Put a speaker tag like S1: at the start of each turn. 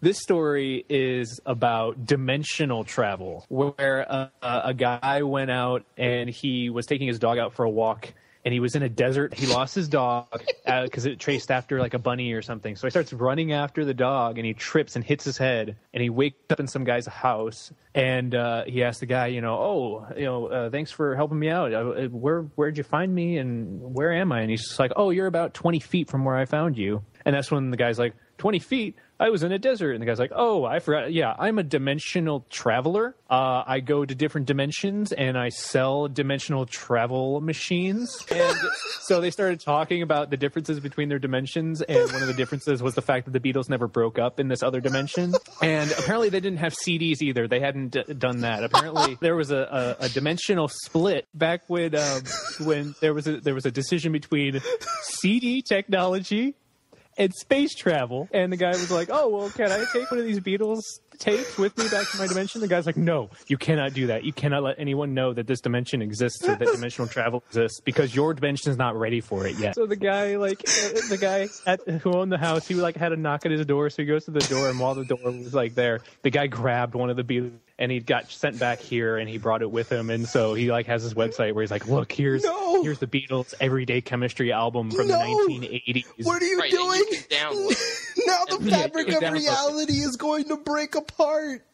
S1: This story is about dimensional travel, where a guy went out and he was taking his dog out for a walk. And he was in a desert. He lost his dog because it traced after like a bunny or something. So he starts running after the dog, and he trips and hits his head. And he wakes up in some guy's house, and he asks the guy, thanks for helping me out. Where'd you find me, and where am I? And he's just like, oh, you're about 20 feet from where I found you. And that's when the guy's like, 20 feet? I was in a desert. And the guy's like, oh, I forgot. Yeah, I'm a dimensional traveler. I go to different dimensions and I sell dimensional travel machines. And so they started talking about the differences between their dimensions. And one of the differences was the fact that the Beatles never broke up in this other dimension. And apparently they didn't have CDs either. They hadn't done that. Apparently there was a dimensional split back when there was a decision between CD technology and space travel. And the guy was like, oh, well, can I take one of these Beatles tapes with me back to my dimension? The guy's like, no, you cannot do that. You cannot let anyone know that this dimension exists or that dimensional travel exists because your dimension is not ready for it yet. So the guy, who owned the house, he had a knock at his door. So he goes to the door, and while the door was there, the guy grabbed one of the Beatles. And he got sent back here, and he brought it with him. And so he has his website where he's like, look, here's the Beatles Everyday Chemistry album from the 1980s.
S2: What are you doing? Now the fabric of reality is going to break apart.